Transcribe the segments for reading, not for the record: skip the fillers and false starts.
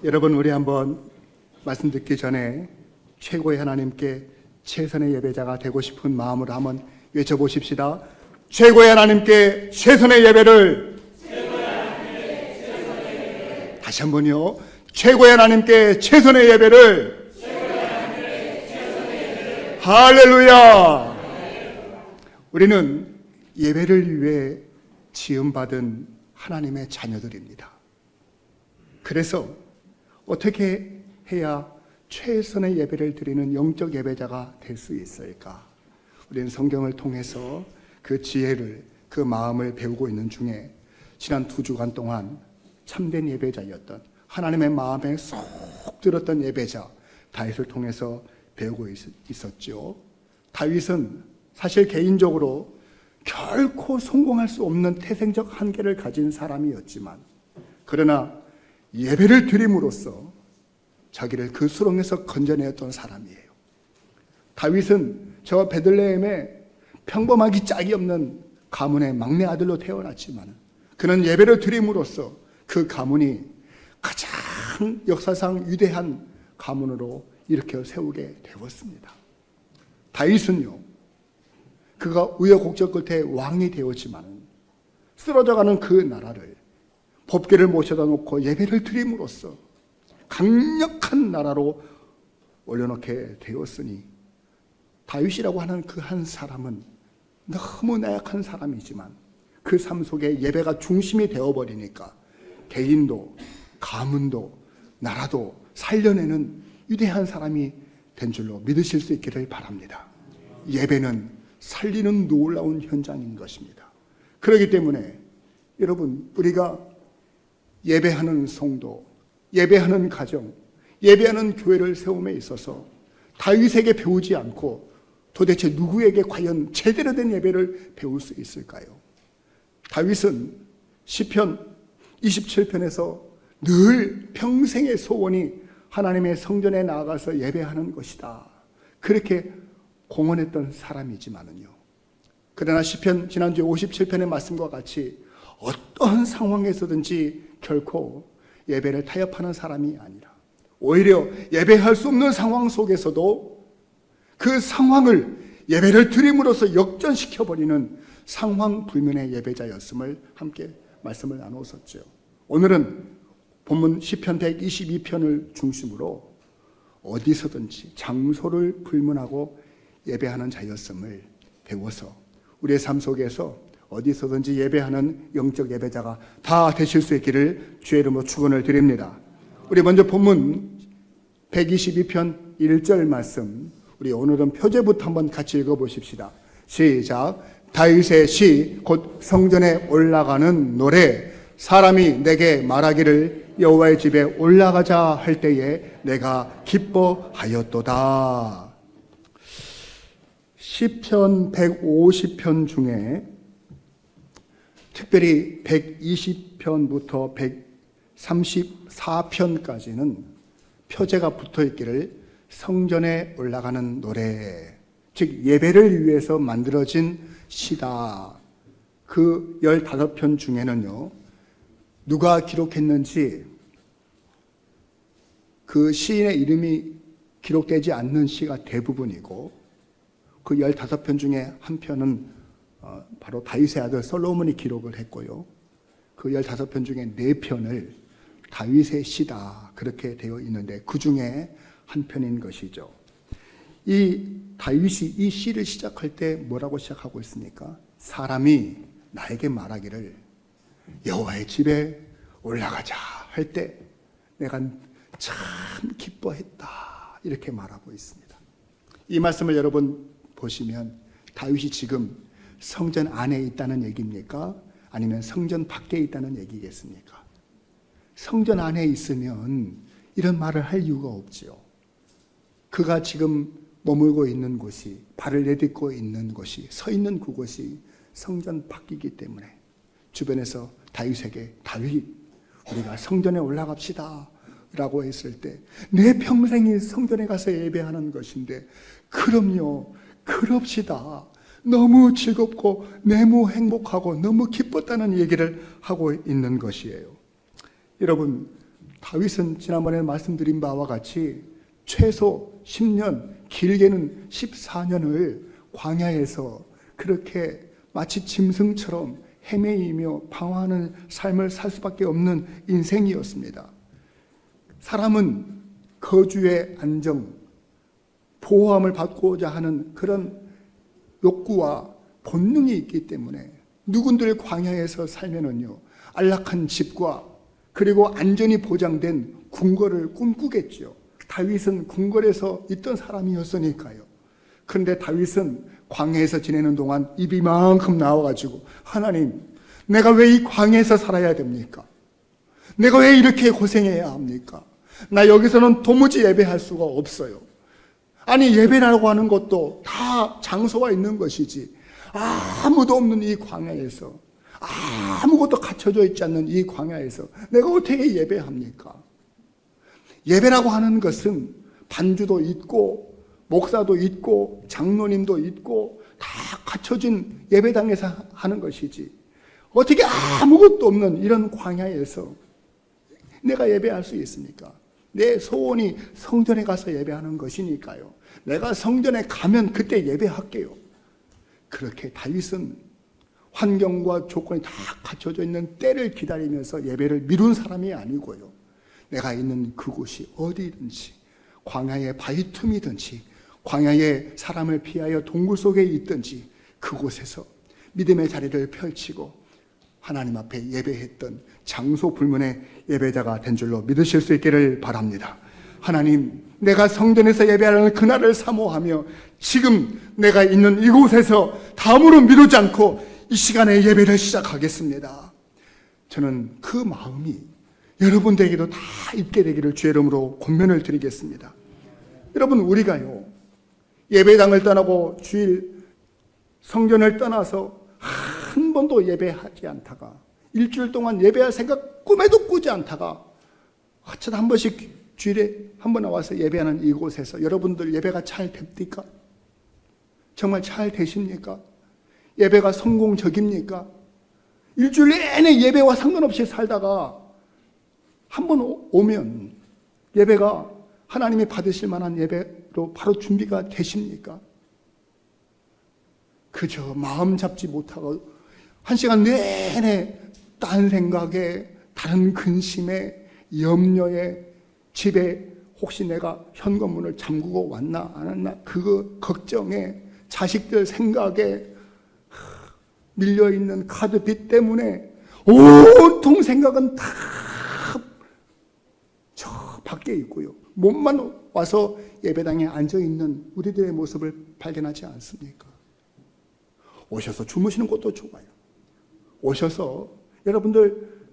여러분, 우리 한번 말씀 듣기 전에 최고의 하나님께 최선의 예배자가 되고 싶은 마음으로 한번 외쳐보십시다. 최고의 하나님께 최선의 예배를. 다시 한번요. 최고의 하나님께 최선의 예배를. 할렐루야. 우리는 예배를 위해 지음받은 하나님의 자녀들입니다. 그래서 어떻게 해야 최선의 예배를 드리는 영적 예배자가 될 수 있을까? 우리는 성경을 통해서 그 지혜를, 그 마음을 배우고 있는 중에 지난 2주간 동안 참된 예배자였던, 하나님의 마음에 쏙 들었던 예배자 다윗을 통해서 배우고 있었죠. 다윗은 사실 개인적으로 결코 성공할 수 없는 태생적 한계를 가진 사람이었지만, 그러나 예배를 드림으로써 자기를 그 수렁에서 건져내었던 사람이에요. 다윗은 저 베들레헴에 평범하기 짝이 없는 가문의 막내 아들로 태어났지만, 그는 예배를 드림으로써 그 가문이 가장 역사상 위대한 가문으로 일으켜 세우게 되었습니다. 다윗은요, 그가 우여곡절 끝에 왕이 되었지만 쓰러져가는 그 나라를 법궤를 모셔다 놓고 예배를 드림으로써 강력한 나라로 올려놓게 되었으니, 다윗이라고 하는 그 한 사람은 너무 나약한 사람이지만 그 삶 속에 예배가 중심이 되어버리니까 개인도 가문도 나라도 살려내는 위대한 사람이 된 줄로 믿으실 수 있기를 바랍니다. 예배는 살리는 놀라운 현장인 것입니다. 그렇기 때문에 여러분, 우리가 예배하는 성도, 예배하는 가정, 예배하는 교회를 세움에 있어서 다윗에게 배우지 않고 도대체 누구에게 과연 제대로 된 예배를 배울 수 있을까요? 다윗은 시편 27편에서 늘 평생의 소원이 하나님의 성전에 나아가서 예배하는 것이다, 그렇게 공언했던 사람이지만은요, 그러나 시편 지난주 57편의 말씀과 같이 어떠한 상황에서든지 결코 예배를 타협하는 사람이 아니라 오히려 예배할 수 없는 상황 속에서도 그 상황을 예배를 드림으로써 역전시켜버리는 상황 불면의 예배자였음을 함께 말씀을 나누었었죠. 오늘은 본문 시편 122편을 중심으로 어디서든지 장소를 불문하고 예배하는 자였음을 배워서 우리의 삶 속에서 어디서든지 예배하는 영적 예배자가 다 되실 수 있기를 주의 이름으로 축원을 드립니다. 우리 먼저 본문 122편 1절 말씀, 우리 오늘은 표제부터 한번 같이 읽어보십시다. 시작. 다윗의 시 곧 성전에 올라가는 노래. 사람이 내게 말하기를 여호와의 집에 올라가자 할 때에 내가 기뻐하였도다. 시편 150편 중에 특별히 120편부터 134편까지는 표제가 붙어있기를 성전에 올라가는 노래, 즉 예배를 위해서 만들어진 시다. 그 15편 중에는요, 누가 기록했는지 그 시인의 이름이 기록되지 않는 시가 대부분이고, 그 15편 중에 한 편은 바로 다윗의 아들 솔로몬이 기록을 했고요, 그 15편 중에 4편을 다윗의 시다 그렇게 되어 있는데 그 중에 한 편인 것이죠. 이 다윗이 이 시를 시작할 때 뭐라고 시작하고 있습니까? 사람이 나에게 말하기를 여호와의 집에 올라가자 할 때 내가 참 기뻐했다, 이렇게 말하고 있습니다. 이 말씀을 여러분 보시면 다윗이 지금 성전 안에 있다는 얘기입니까? 아니면 성전 밖에 있다는 얘기겠습니까? 성전 안에 있으면 이런 말을 할 이유가 없지요. 그가 지금 머물고 있는 곳이, 발을 내딛고 있는 곳이, 서 있는 그곳이 성전 밖이기 때문에 주변에서 다윗에게 다윗, 우리가 성전에 올라갑시다 라고 했을 때 내 평생이 성전에 가서 예배하는 것인데, 그럼요, 그럽시다, 너무 즐겁고 너무 행복하고 너무 기뻤다는 얘기를 하고 있는 것이에요. 여러분, 다윗은 지난번에 말씀드린 바와 같이 최소 10년, 길게는 14년을 광야에서 그렇게 마치 짐승처럼 헤매이며 방황하는 삶을 살 수밖에 없는 인생이었습니다. 사람은 거주의 안정, 보호함을 받고자 하는 그런 욕구와 본능이 있기 때문에 누군들 광야에서 살면은요, 안락한 집과 그리고 안전이 보장된 궁궐을 꿈꾸겠죠. 다윗은 궁궐에서 있던 사람이었으니까요. 그런데 다윗은 광야에서 지내는 동안 입이 이만큼 나와가지고, 하나님, 내가 왜 이 광야에서 살아야 됩니까? 내가 왜 이렇게 고생해야 합니까? 나 여기서는 도무지 예배할 수가 없어요. 아니, 예배라고 하는 것도 다 장소가 있는 것이지, 아무도 없는 이 광야에서, 아무것도 갖춰져 있지 않는 이 광야에서 내가 어떻게 예배합니까? 예배라고 하는 것은 반주도 있고 목사도 있고 장로님도 있고 다 갖춰진 예배당에서 하는 것이지, 어떻게 아무것도 없는 이런 광야에서 내가 예배할 수 있습니까? 내 소원이 성전에 가서 예배하는 것이니까요. 내가 성전에 가면 그때 예배할게요. 그렇게 다윗은 환경과 조건이 다 갖춰져 있는 때를 기다리면서 예배를 미룬 사람이 아니고요. 내가 있는 그곳이 어디든지, 광야의 바위 틈이든지, 광야의 사람을 피하여 동굴 속에 있든지 그곳에서 믿음의 자리를 펼치고 하나님 앞에 예배했던 장소 불문의 예배자가 된 줄로 믿으실 수 있기를 바랍니다. 하나님, 내가 성전에서 예배하는 그날을 사모하며 지금 내가 있는 이곳에서 다음으로 미루지 않고 이 시간에 예배를 시작하겠습니다. 저는 그 마음이 여러분들에게도 다 있게 되기를 주의 이름으로 권면을 드리겠습니다. 여러분, 우리가요, 예배당을 떠나고 주일 성전을 떠나서 한 번도 예배하지 않다가, 일주일 동안 예배할 생각 꿈에도 꾸지 않다가 어쩌다 한 번씩 주일에 한 번 나와서 예배하는 이곳에서 여러분들 예배가 잘 됩니까? 정말 잘 되십니까? 예배가 성공적입니까? 일주일 내내 예배와 상관없이 살다가 한 번 오면 예배가 하나님이 받으실 만한 예배로 바로 준비가 되십니까? 그저 마음 잡지 못하고 한 시간 내내 딴 생각에, 다른 근심에, 염려에, 집에 혹시 내가 현관문을 잠그고 왔나 안 왔나 그거 걱정에, 자식들 생각에, 밀려있는 카드빚 때문에 온통 생각은 다 저 밖에 있고요. 몸만 와서 예배당에 앉아있는 우리들의 모습을 발견하지 않습니까? 오셔서 주무시는 것도 좋아요. 오셔서 여러분들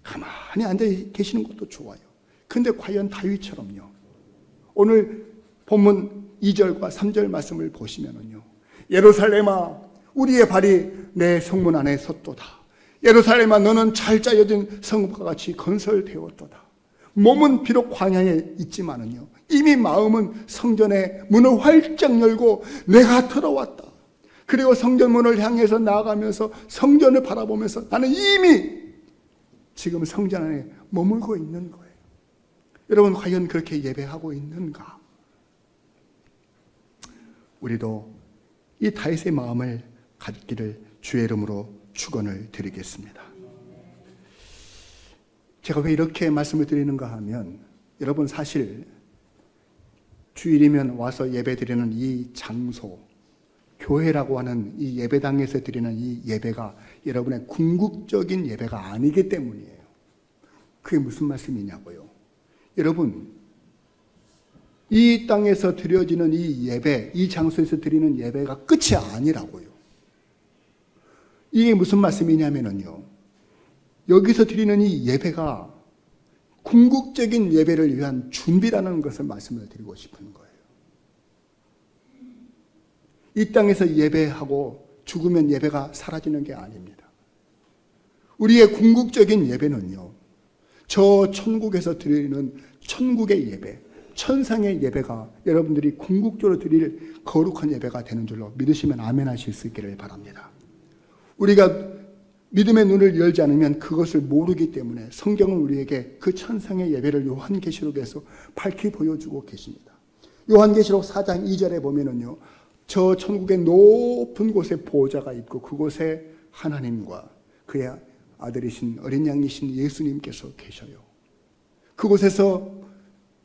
가만히 앉아 계시는 것도 좋아요. 근데 과연 다윗처럼요, 오늘 본문 2절과 3절 말씀을 보시면은요, 예루살렘아, 우리의 발이 내 성문 안에 섰도다. 예루살렘아, 너는 잘 짜여진 성읍과 같이 건설되었도다. 몸은 비록 광야에 있지만은요, 이미 마음은 성전의 문을 활짝 열고 내가 들어왔다. 그리고 성전문을 향해서 나아가면서 성전을 바라보면서 나는 이미 지금 성전 안에 머물고 있는 거예요. 여러분, 과연 그렇게 예배하고 있는가? 우리도 이 다윗의 마음을 갖기를 주의 이름으로 축원을 드리겠습니다. 제가 왜 이렇게 말씀을 드리는가 하면, 여러분, 사실 주일이면 와서 예배 드리는 이 장소, 교회라고 하는 이 예배당에서 드리는 이 예배가 여러분의 궁극적인 예배가 아니기 때문이에요. 그게 무슨 말씀이냐고요? 여러분, 이 땅에서 드려지는 이 예배, 이 장소에서 드리는 예배가 끝이 아니라고요. 이게 무슨 말씀이냐면요, 여기서 드리는 이 예배가 궁극적인 예배를 위한 준비라는 것을 말씀을 드리고 싶은 거예요. 이 땅에서 예배하고 죽으면 예배가 사라지는 게 아닙니다. 우리의 궁극적인 예배는요, 저 천국에서 드리는 천국의 예배, 천상의 예배가 여러분들이 궁극적으로 드릴 거룩한 예배가 되는 줄로 믿으시면 아멘 하실 수 있기를 바랍니다. 우리가 믿음의 눈을 열지 않으면 그것을 모르기 때문에 성경은 우리에게 그 천상의 예배를 요한계시록에서 밝히 보여주고 계십니다. 요한계시록 4장 2절에 보면은요, 저 천국의 높은 곳에 보좌가 있고 그곳에 하나님과 그의 아들이신 어린 양이신 예수님께서 계셔요. 그곳에서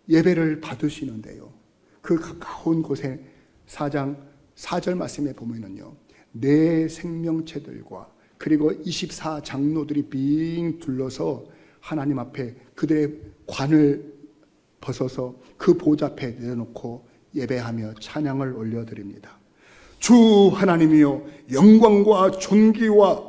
예배를 받으시는데요, 그 가까운 곳에 4장 4절 말씀에 보면은요, 네 생명체들과 그리고 24장로들이 빙 둘러서 하나님 앞에 그들의 관을 벗어서 그 보좌 앞에 내려놓고 예배하며 찬양을 올려드립니다. 주 하나님이여, 영광과 존귀와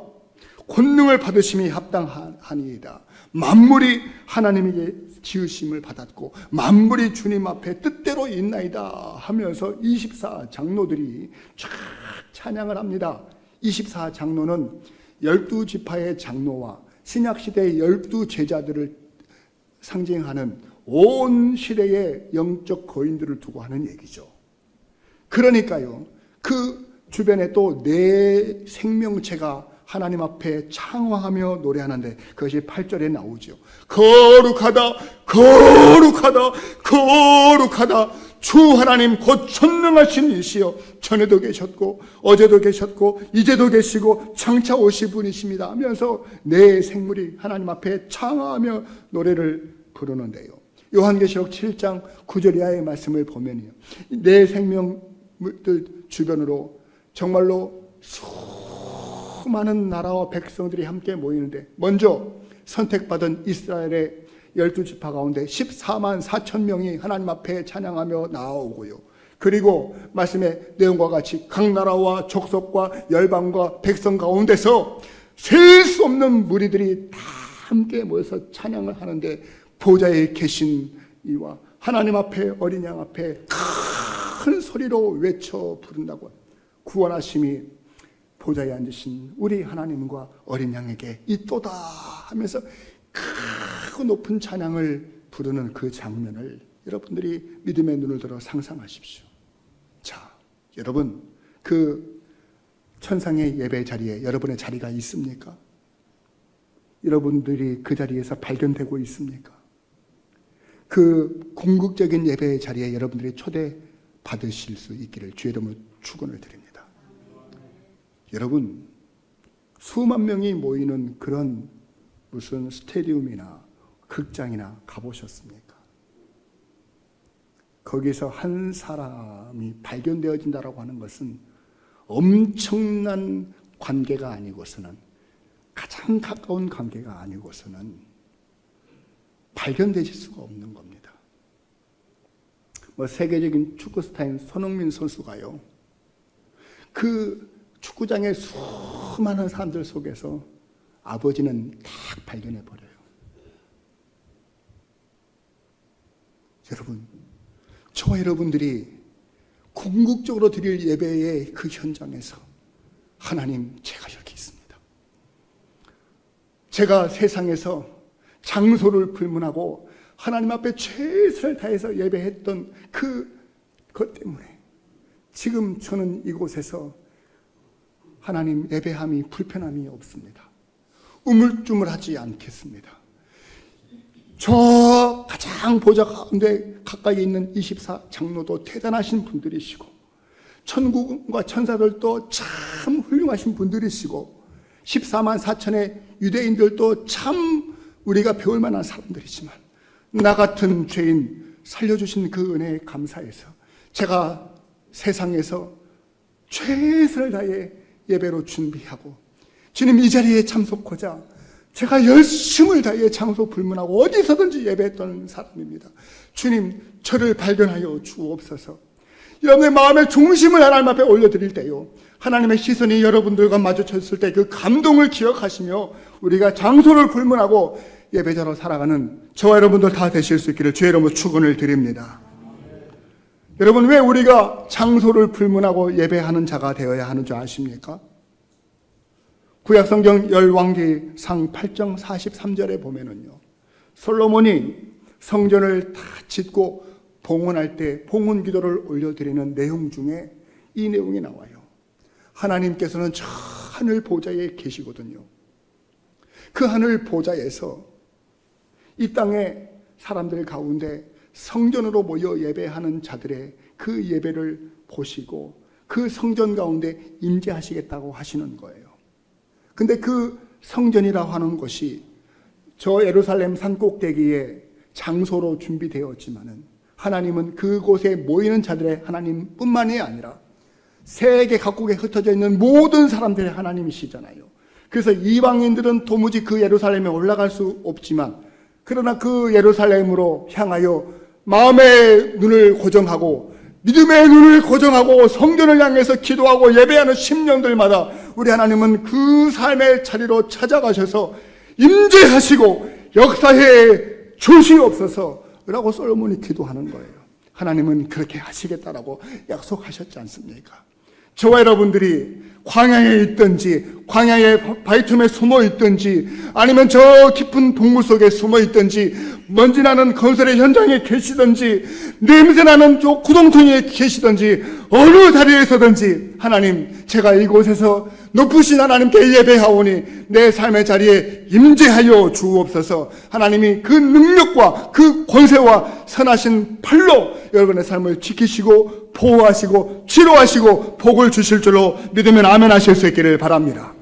권능을 받으심이 합당하니이다. 만물이 하나님에게 지으심을 받았고 만물이 주님 앞에 뜻대로 있나이다 하면서 24장로들이 쫙 찬양을 합니다. 24장로는 12지파의 장로와 신약시대의 12제자들을 상징하는 온 시대의 영적 거인들을 두고 하는 얘기죠. 그러니까요, 그 주변에 또 네 생명체가 하나님 앞에 창화하며 노래하는데 그것이 8절에 나오죠. 거룩하다, 거룩하다, 거룩하다. 주 하나님 곧 전능하신 이시여, 전에도 계셨고 어제도 계셨고 이제도 계시고 장차 오실 분이십니다 하면서 네 생물이 하나님 앞에 창화하며 노래를 부르는데요, 요한계시록 7장 9절 이하의 말씀을 보면요, 네 생명들 주변으로 정말로 수많은 나라와 백성들이 함께 모이는데, 먼저 선택받은 이스라엘의 12지파 가운데 14만 4천 명이 하나님 앞에 찬양하며 나오고요, 그리고 말씀의 내용과 같이 각 나라와 족속과 열방과 백성 가운데서 셀 수 없는 무리들이 다 함께 모여서 찬양을 하는데, 보좌에 계신 이와 하나님 앞에 어린 양 앞에 큰 소리로 외쳐 부른다고, 구원하심이 보좌에 앉으신 우리 하나님과 어린 양에게 있도다 하면서 크고 높은 찬양을 부르는 그 장면을 여러분들이 믿음의 눈을 들어 상상하십시오. 자, 여러분, 그 천상의 예배 자리에 여러분의 자리가 있습니까? 여러분들이 그 자리에서 발견되고 있습니까? 그 궁극적인 예배의 자리에 여러분들이 초대받으실 수 있기를 주의 이름으로 축원을 드립니다. 여러분, 수만 명이 모이는 그런 무슨 스테디움이나 극장이나 가보셨습니까? 거기서 한 사람이 발견되어진다라고 하는 것은 엄청난 관계가 아니고서는, 가장 가까운 관계가 아니고서는 발견되실 수가 없는 겁니다. 세계적인 축구 스타인 손흥민 선수가요, 그 축구장의 수많은 사람들 속에서 아버지는 딱 발견해버려요. 여러분, 저와 여러분들이 궁극적으로 드릴 예배의 그 현장에서 하나님, 제가 여기 있습니다. 제가 세상에서 장소를 불문하고 하나님 앞에 최선을 다해서 예배했던 그것 때문에 지금 저는 이곳에서 하나님 예배함이 불편함이 없습니다. 우물쭈물하지 않겠습니다. 저 가장 보좌 가운데 가까이 있는 24장로도 대단하신 분들이시고, 천국과 천사들도 참 훌륭하신 분들이시고, 14만 4천의 유대인들도 참 우리가 배울 만한 사람들이지만, 나 같은 죄인 살려주신 그 은혜에 감사해서 제가 세상에서 최선을 다해 예배로 준비하고 주님 이 자리에 참석하자 제가 열심을 다해 장소 불문하고 어디서든지 예배했던 사람입니다. 주님, 저를 발견하여 주옵소서. 여러분의 마음의 중심을 하나님 앞에 올려드릴 때요, 하나님의 시선이 여러분들과 마주쳤을 때 그 감동을 기억하시며 우리가 장소를 불문하고 예배자로 살아가는 저와 여러분들 다 되실 수 있기를 주의 이름으로 축원을 드립니다. 여러분, 왜 우리가 장소를 불문하고 예배하는 자가 되어야 하는 줄 아십니까? 구약성경 열왕기상 8장 43절에 보면은요, 솔로몬이 성전을 다 짓고 봉헌할 때 봉헌 기도를 올려드리는 내용 중에 이 내용이 나와요. 하나님께서는 저 하늘 보좌에 계시거든요. 그 하늘 보좌에서 이 땅의 사람들 가운데 성전으로 모여 예배하는 자들의 그 예배를 보시고 그 성전 가운데 임재하시겠다고 하시는 거예요. 근데 그 성전이라고 하는 것이 저 예루살렘 산꼭대기에 장소로 준비되었지만은 하나님은 그곳에 모이는 자들의 하나님뿐만이 아니라 세계 각국에 흩어져 있는 모든 사람들의 하나님이시잖아요. 그래서 이방인들은 도무지 그 예루살렘에 올라갈 수 없지만, 그러나 그 예루살렘으로 향하여 마음의 눈을 고정하고 믿음의 눈을 고정하고 성전을 향해서 기도하고 예배하는 심령들마다 우리 하나님은 그 삶의 자리로 찾아가셔서 임재하시고 역사해 주시옵소서라고 솔로몬이 기도하는 거예요. 하나님은 그렇게 하시겠다라고 약속하셨지 않습니까? 저와 여러분들이 광야에 있든지 광야의 바위틈에 숨어 있든지 아니면 저 깊은 동굴 속에 숨어 있든지 먼지나는 건설의 현장에 계시든지 냄새나는 저 구덩텅이에 계시든지 어느 자리에서든지 하나님, 제가 이곳에서 높으신 하나님께 예배하오니 내 삶의 자리에 임재하여 주옵소서. 하나님이 그 능력과 그 권세와 선하신 팔로 여러분의 삶을 지키시고 보호하시고 치료하시고 복을 주실 줄로 믿으면 아멘 하실 수 있기를 바랍니다.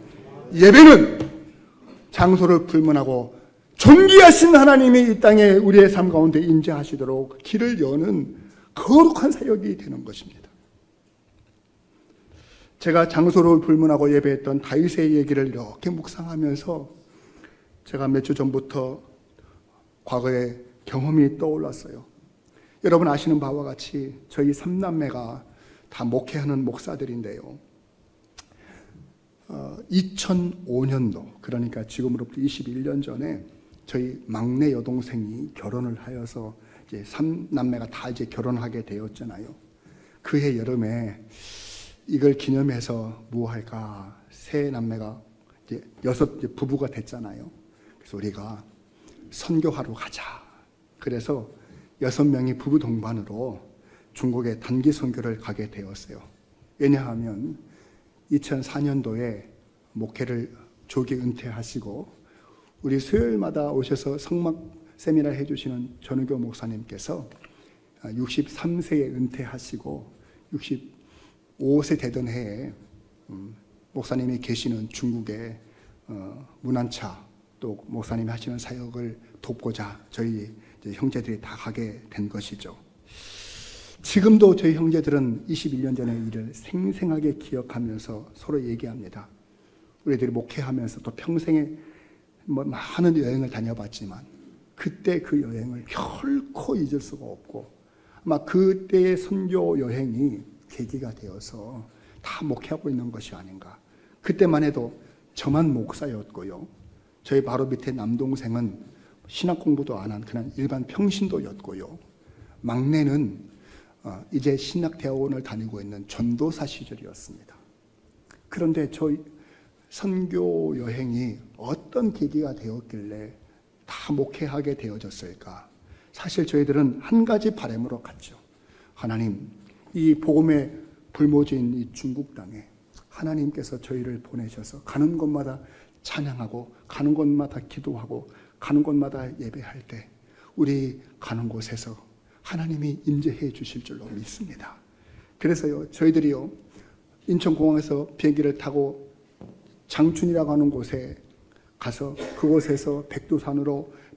예배는 장소를 불문하고 존귀하신 하나님이 이 땅에 우리의 삶 가운데 임재하시도록 길을 여는 거룩한 사역이 되는 것입니다. 제가 장소를 불문하고 예배했던 다윗의 얘기를 이렇게 묵상하면서 제가 몇 주 전부터 과거의 경험이 떠올랐어요. 여러분 아시는 바와 같이 저희 3남매가 다 목회하는 목사들인데요. 2005년도, 그러니까 지금으로부터 21년 전에 저희 막내 여동생이 결혼을 하여서 이제 3남매가 다 이제 결혼하게 되었잖아요. 그해 여름에 이걸 기념해서 뭐 할까? 세 남매가 이제 6 부부가 됐잖아요. 그래서 우리가 선교하러 가자. 그래서 6명이 부부 동반으로 중국에 단기 선교를 가게 되었어요. 왜냐하면 2004년도에 목회를 조기 은퇴하시고 우리 수요일마다 오셔서 성막 세미나를 해주시는 전우교 목사님께서 63세에 은퇴하시고 65세 되던 해에 목사님이 계시는 중국의 문안차 또 목사님이 하시는 사역을 돕고자 저희 형제들이 다 가게 된 것이죠. 지금도 저희 형제들은 21년 전의 일을 생생하게 기억하면서 서로 얘기합니다. 우리들이 목회하면서 또 평생에 많은 여행을 다녀봤지만 그때 그 여행을 결코 잊을 수가 없고 아마 그때의 선교 여행이 계기가 되어서 다 목회하고 있는 것이 아닌가. 그때만 해도 저만 목사였고요. 저희 바로 밑에 남동생은 신학 공부도 안 한 그냥 일반 평신도였고요. 막내는 이제 신학대학원을 다니고 있는 전도사 시절이었습니다. 그런데 저희 선교 여행이 어떤 계기가 되었길래 다 목회하게 되어졌을까? 사실 저희들은 한 가지 바람으로 갔죠. 하나님, 이 복음의 불모지인 이 중국 땅에 하나님께서 저희를 보내셔서 가는 곳마다 찬양하고 가는 곳마다 기도하고 가는 곳마다 예배할 때 우리 가는 곳에서 하나님이 임재해 주실 줄로 믿습니다. 그래서요, 저희들이요, 인천공항에서 비행기를 타고 장춘이라고 하는 곳에 가서 그곳에서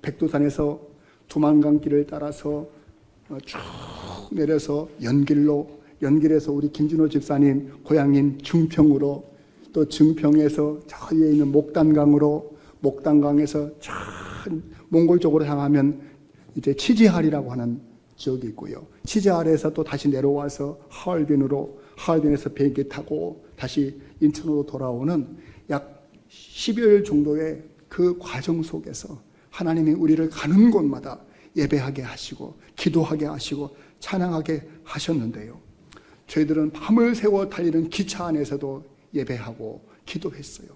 백두산에서 두만강길을 따라서 쭉 내려서 연길에서 우리 김준호 집사님 고향인 증평으로, 또 증평에서 저 위에 있는 목단강에서 저 몽골 쪽으로 향하면 이제 치지할이라고 하는 지역이 있고요. 치지할에서 또 다시 내려와서 하얼빈에서 비행기 타고 다시 인천으로 돌아오는 약 10여일 정도의 그 과정 속에서 하나님이 우리를 가는 곳마다 예배하게 하시고 기도하게 하시고 찬양하게 하셨는데요. 저희들은 밤을 새워 달리는 기차 안에서도 예배하고 기도했어요.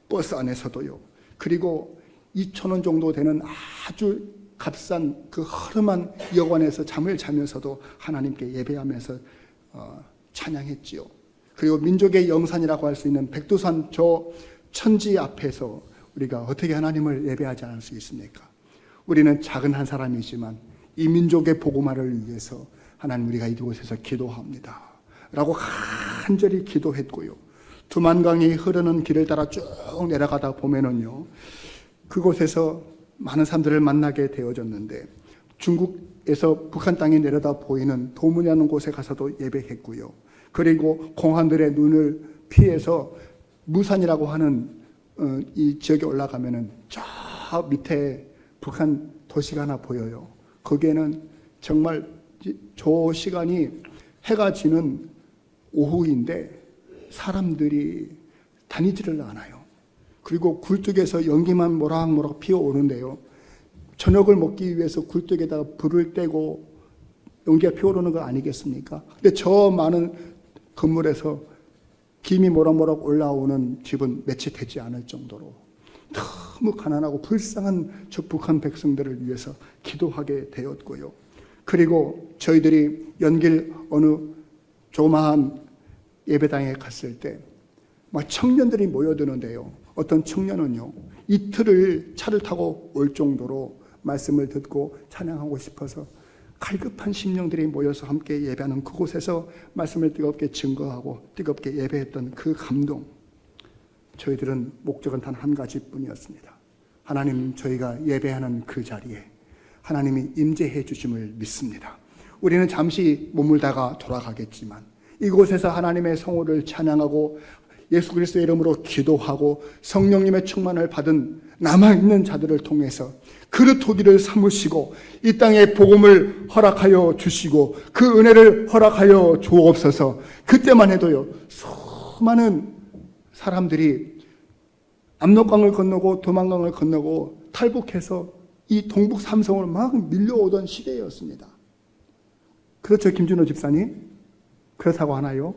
버스 안에서도요. 그리고 2,000원 정도 되는 아주 값싼 그 허름한 여관에서 잠을 자면서도 하나님께 예배하면서 찬양했지요. 그리고 민족의 영산이라고 할 수 있는 백두산 저 천지 앞에서 우리가 어떻게 하나님을 예배하지 않을 수 있습니까? 우리는 작은 한 사람이지만 이 민족의 복음화를 위해서 하나님, 우리가 이곳에서 기도합니다 라고 간절히 기도했고요. 두만강이 흐르는 길을 따라 쭉 내려가다 보면은요, 그곳에서 많은 사람들을 만나게 되어졌는데, 중국에서 북한 땅이 내려다 보이는 도문이라는 곳에 가서도 예배했고요. 그리고 공안들의 눈을 피해서 무산이라고 하는 이 지역에 올라가면은 저 밑에 북한 도시가 하나 보여요. 거기에는 정말 저 시간이 해가 지는 오후인데 사람들이 다니지를 않아요. 그리고 굴뚝에서 연기만 모락모락 피어오는데요, 저녁을 먹기 위해서 굴뚝에다가 불을 떼고 연기가 피어오르는 거 아니겠습니까? 근데 저 많은 건물에서 김이 모락모락 올라오는 집은 몇채 되지 않을 정도로 너무 가난하고 불쌍한 저 북한 백성들을 위해서 기도하게 되었고요. 그리고 저희들이 연길 어느 조그마한 예배당에 갔을 때 막 청년들이 모여드는데요, 어떤 청년은요, 이틀을 차를 타고 올 정도로 말씀을 듣고 찬양하고 싶어서 갈급한 심령들이 모여서 함께 예배하는 그곳에서 말씀을 뜨겁게 증거하고 뜨겁게 예배했던 그 감동, 저희들은 목적은 단 한 가지뿐이었습니다. 하나님, 저희가 예배하는 그 자리에 하나님이 임재해 주심을 믿습니다. 우리는 잠시 머물다가 돌아가겠지만 이곳에서 하나님의 성호를 찬양하고 예수 그리스도의 이름으로 기도하고 성령님의 충만을 받은 남아있는 자들을 통해서 그릇 토기를 삼으시고 이 땅에 복음을 허락하여 주시고 그 은혜를 허락하여 주옵소서. 그때만 해도요, 수많은 사람들이 압록강을 건너고 도만강을 건너고 탈북해서 이 동북 삼성을 막 밀려오던 시대였습니다. 그렇죠, 김준호 집사님? 그렇다고 하나요?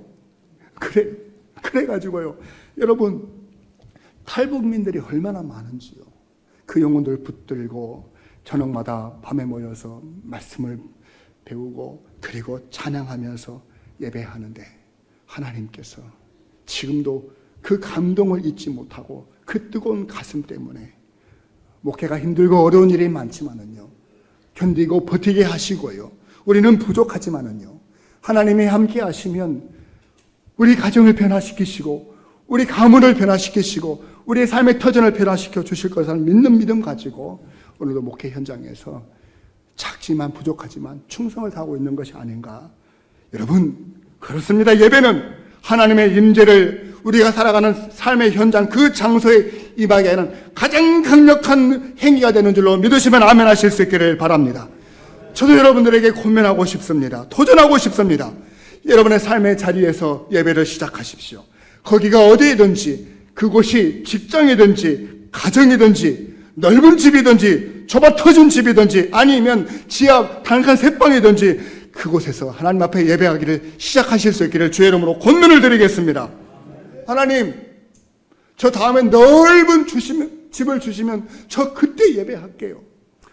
그래가지고요, 여러분, 탈북민들이 얼마나 많은지요. 그 영혼들 붙들고 저녁마다 밤에 모여서 말씀을 배우고 그리고 찬양하면서 예배하는데, 하나님께서 지금도 그 감동을 잊지 못하고 그 뜨거운 가슴 때문에 목회가 힘들고 어려운 일이 많지만은요, 견디고 버티게 하시고요, 우리는 부족하지만은요, 하나님이 함께 하시면 우리 가정을 변화시키시고 우리 가문을 변화시키시고 우리의 삶의 터전을 변화시켜 주실 것을 믿는 믿음 가지고 오늘도 목회 현장에서 작지만 부족하지만 충성을 다하고 있는 것이 아닌가. 여러분, 그렇습니다. 예배는 하나님의 임재를 우리가 살아가는 삶의 현장 그 장소에 임하게 하는 가장 강력한 행위가 되는 줄로 믿으시면 아멘 하실 수 있기를 바랍니다. 저도 여러분들에게 권면하고 싶습니다. 도전하고 싶습니다. 여러분의 삶의 자리에서 예배를 시작하십시오. 거기가 어디이든지, 그곳이 직장이든지 가정이든지 넓은 집이든지 좁아 터진 집이든지 아니면 지하 단칸 셋방이든지 그곳에서 하나님 앞에 예배하기를 시작하실 수 있기를 주의 이름으로 권면을 드리겠습니다. 하나님, 저 다음에 넓은 집을 주시면 저 그때 예배할게요.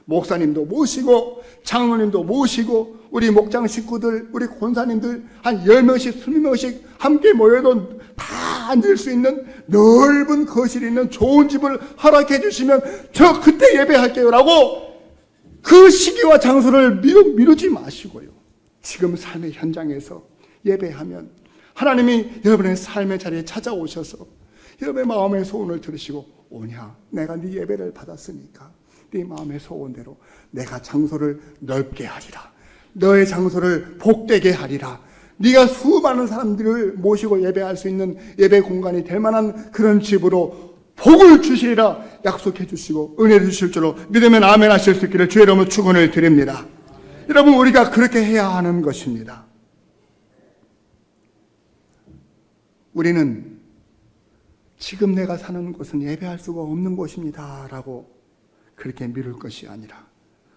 목사님도 모시고 장로님도 모시고 우리 목장 식구들, 우리 권사님들 한 10명씩 20명씩 함께 모여도 다 앉을 수 있는 넓은 거실이 있는 좋은 집을 허락해 주시면 저 그때 예배할게요 라고 그 시기와 장소를 미루지 마시고요, 지금 삶의 현장에서 예배하면 하나님이 여러분의 삶의 자리에 찾아오셔서 여러분의 마음의 소원을 들으시고, 오냐, 내가 네 예배를 받았으니까 네 마음의 소원대로 내가 장소를 넓게 하리라, 너의 장소를 복되게 하리라, 네가 수많은 사람들을 모시고 예배할 수 있는 예배 공간이 될 만한 그런 집으로 복을 주시리라 약속해 주시고 은혜 주실 줄로 믿으면 아멘 하실 수 있기를 주의 이름으로 축원을 드립니다. 여러분, 우리가 그렇게 해야 하는 것입니다. 우리는 지금 내가 사는 곳은 예배할 수가 없는 곳입니다 라고 그렇게 미룰 것이 아니라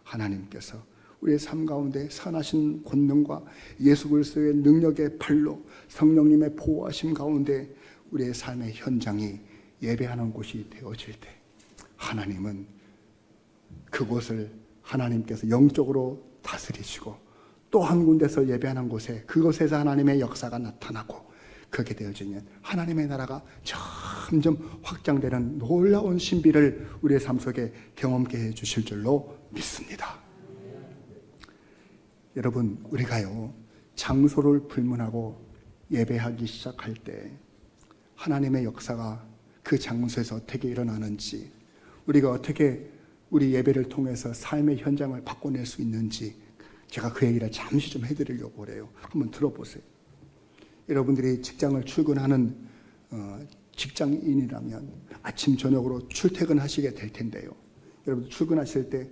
하나님께서 우리의 삶 가운데 선하신 권능과 예수 그리스도의 능력의 팔로 성령님의 보호하심 가운데 우리의 삶의 현장이 예배하는 곳이 되어질 때 하나님은 그곳을 하나님께서 영적으로 다스리시고 또 한 군데서 예배하는 곳에 그곳에서 하나님의 역사가 나타나고 그렇게 되어지면 하나님의 나라가 점점 확장되는 놀라운 신비를 우리의 삶 속에 경험케 해 주실 줄로 믿습니다. 여러분, 우리가요 장소를 불문하고 예배하기 시작할 때 하나님의 역사가 그 장소에서 어떻게 일어나는지, 우리가 어떻게 우리 예배를 통해서 삶의 현장을 바꿔낼 수 있는지 제가 그 얘기를 잠시 좀 해드리려고 그래요. 한번 들어보세요. 여러분들이 직장을 출근하는 직장인이라면 아침 저녁으로 출퇴근하시게 될 텐데요. 여러분 출근하실 때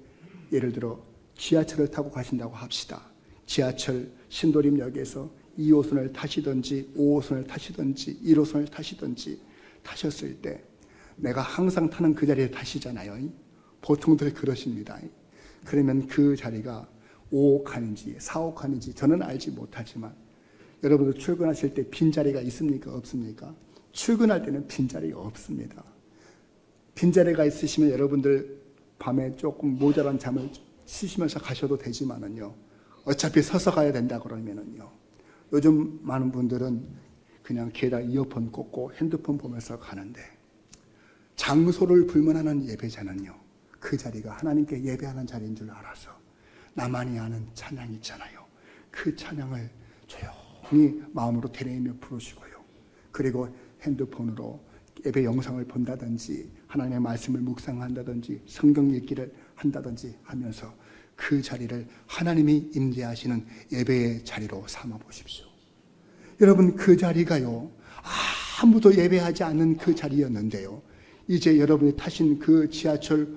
예를 들어 지하철을 타고 가신다고 합시다. 지하철 신도림역에서 2호선을 타시든지 5호선을 타시든지 1호선을 타시든지 타셨을 때 내가 항상 타는 그 자리에 타시잖아요. 보통들 그러십니다. 그러면 그 자리가 5호칸인지 4호칸인지 저는 알지 못하지만 여러분들 출근하실 때 빈자리가 있습니까? 없습니까? 출근할 때는 빈자리가 없습니다. 빈자리가 있으시면 여러분들 밤에 조금 모자란 잠을 쉬시면서 가셔도 되지만은요, 어차피 서서 가야 된다 그러면은요, 요즘 많은 분들은 그냥 귀에다 이어폰 꽂고 핸드폰 보면서 가는데, 장소를 불문하는 예배자는요, 그 자리가 하나님께 예배하는 자리인 줄 알아서 나만이 아는 찬양 있잖아요. 그 찬양을 조용히 마음으로 되뇌이며 부르시고요. 그리고 핸드폰으로 예배 영상을 본다든지 하나님의 말씀을 묵상한다든지 성경 읽기를 한다든지 하면서 그 자리를 하나님이 임재하시는 예배의 자리로 삼아 보십시오. 여러분, 그 자리가요, 아무도 예배하지 않는 그 자리였는데요, 이제 여러분이 타신 그 지하철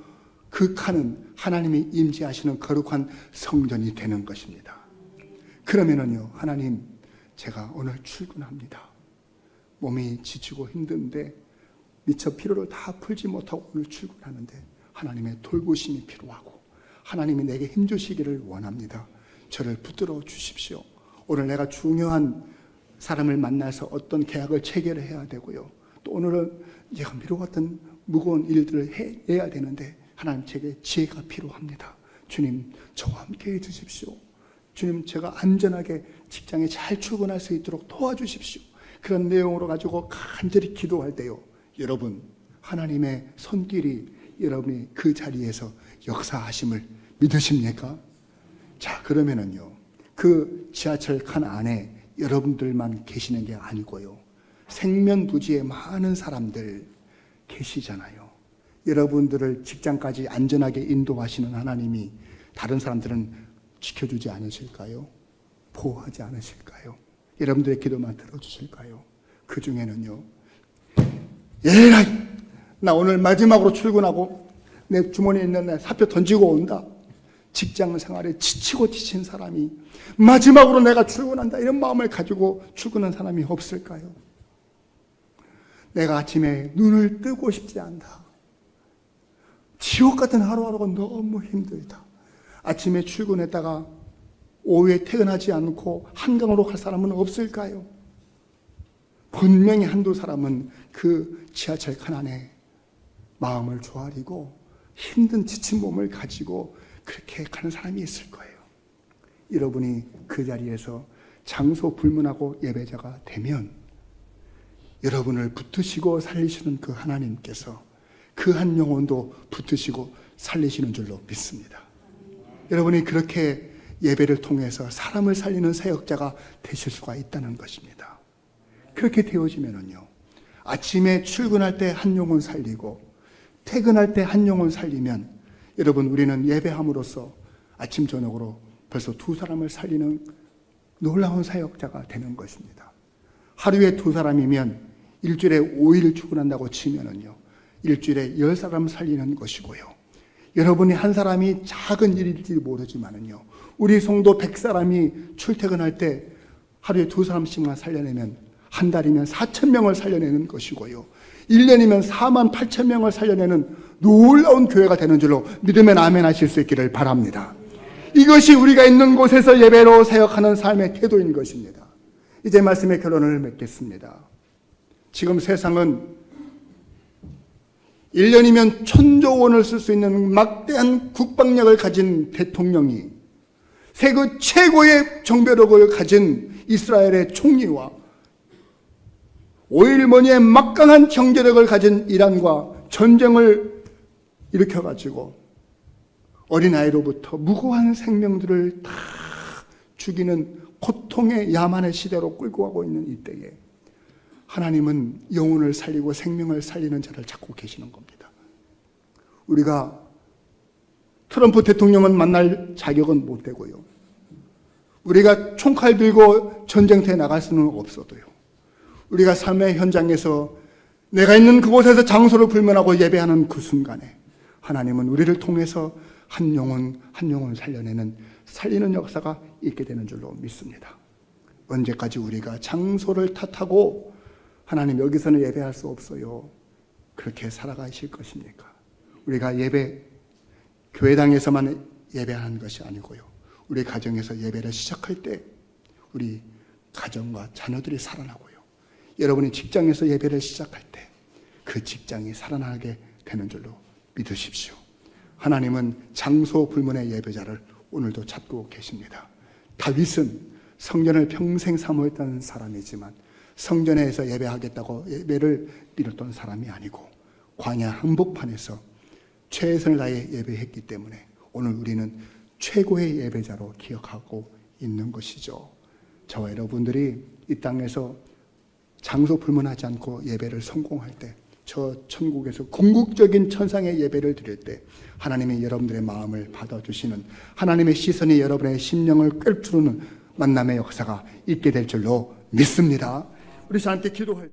그 칸은 하나님이 임재하시는 거룩한 성전이 되는 것입니다. 그러면은요, 하나님, 제가 오늘 출근합니다. 몸이 지치고 힘든데 미처 피로를 다 풀지 못하고 오늘 출근하는데 하나님의 돌보심이 필요하고 하나님이 내게 힘주시기를 원합니다. 저를 붙들어 주십시오. 오늘 내가 중요한 사람을 만나서 어떤 계약을 체결해야 되고요, 또 오늘은 내가 미루 같은 무거운 일들을 해야 되는데 하나님, 제게 지혜가 필요합니다. 주님, 저와 함께 해주십시오. 주님, 제가 안전하게 직장에 잘 출근할 수 있도록 도와주십시오. 그런 내용으로 가지고 간절히 기도할 때요, 여러분, 하나님의 손길이 여러분이 그 자리에서 역사하심을 믿으십니까? 자, 그러면은요, 그 지하철 칸 안에 여러분들만 계시는 게 아니고요, 생면부지에 많은 사람들 계시잖아요. 여러분들을 직장까지 안전하게 인도하시는 하나님이 다른 사람들은 지켜주지 않으실까요? 보호하지 않으실까요? 여러분들의 기도만 들어주실까요? 그 중에는요, 에라이, 나 오늘 마지막으로 출근하고 내 주머니에 있는 내 사표 던지고 온다. 직장 생활에 지치고 지친 사람이 마지막으로 내가 출근한다, 이런 마음을 가지고 출근한 사람이 없을까요? 내가 아침에 눈을 뜨고 싶지 않다. 지옥 같은 하루하루가 너무 힘들다. 아침에 출근했다가 오후에 퇴근하지 않고 한강으로 갈 사람은 없을까요? 분명히 한두 사람은 그 지하철 칸 안에 마음을 조아리고 힘든 지친 몸을 가지고 그렇게 가는 사람이 있을 거예요. 여러분이 그 자리에서 장소 불문하고 예배자가 되면 여러분을 붙드시고 살리시는 그 하나님께서 그 한 영혼도 붙드시고 살리시는 줄로 믿습니다. 여러분이 그렇게 예배를 통해서 사람을 살리는 사역자가 되실 수가 있다는 것입니다. 그렇게 되어지면은요, 아침에 출근할 때 한 영혼 살리고 퇴근할 때 한 영혼 살리면 여러분, 우리는 예배함으로써 아침 저녁으로 벌써 두 사람을 살리는 놀라운 사역자가 되는 것입니다. 하루에 두 사람이면 일주일에 5일 출근한다고 치면은요, 일주일에 10사람 살리는 것이고요, 여러분이 한 사람이 작은 일일지 모르지만은요, 우리 성도 100사람이 출퇴근할 때 하루에 두 사람씩만 살려내면 한 달이면 4,000명을 살려내는 것이고요, 1년이면 48,000명을 살려내는 놀라운 교회가 되는 줄로 믿으면 아멘 하실 수 있기를 바랍니다. 이것이 우리가 있는 곳에서 예배로 사역하는 삶의 태도인 것입니다. 이제 말씀의 결론을 맺겠습니다. 지금 세상은 1년이면 1,000조 원을 쓸 수 있는 막대한 국방력을 가진 대통령이 세계 최고의 정보력을 가진 이스라엘의 총리와 오일머니의 막강한 경제력을 가진 이란과 전쟁을 일으켜가지고 어린아이로부터 무고한 생명들을 다 죽이는 고통의 야만의 시대로 끌고 가고 있는 이때에 하나님은 영혼을 살리고 생명을 살리는 자를 찾고 계시는 겁니다. 우리가 트럼프 대통령은 만날 자격은 못 되고요. 우리가 총칼 들고 전쟁터에 나갈 수는 없어도요. 우리가 삶의 현장에서 내가 있는 그곳에서 장소를 불면하고 예배하는 그 순간에 하나님은 우리를 통해서 한 영혼 한 영혼을 살려내는 살리는 역사가 있게 되는 줄로 믿습니다. 언제까지 우리가 장소를 탓하고 하나님 여기서는 예배할 수 없어요, 그렇게 살아가실 것입니까? 우리가 교회당에서만 예배하는 것이 아니고요, 우리 가정에서 예배를 시작할 때 우리 가정과 자녀들이 살아나고요, 여러분이 직장에서 예배를 시작할 때 그 직장이 살아나게 되는 줄로 믿으십시오. 하나님은 장소 불문의 예배자를 오늘도 찾고 계십니다. 다윗은 성전을 평생 사모했던 사람이지만 성전에서 예배하겠다고 예배를 미뤘던 사람이 아니고 광야 한복판에서 최선을 다해 예배했기 때문에 오늘 우리는 최고의 예배자로 기억하고 있는 것이죠. 저와 여러분들이 이 땅에서 장소 불문하지 않고 예배를 성공할 때, 저 천국에서 궁극적인 천상의 예배를 드릴 때 하나님이 여러분들의 마음을 받아주시는, 하나님의 시선이 여러분의 심령을 꿰뚫는 만남의 역사가 있게 될 줄로 믿습니다. 우리 함께 기도할 때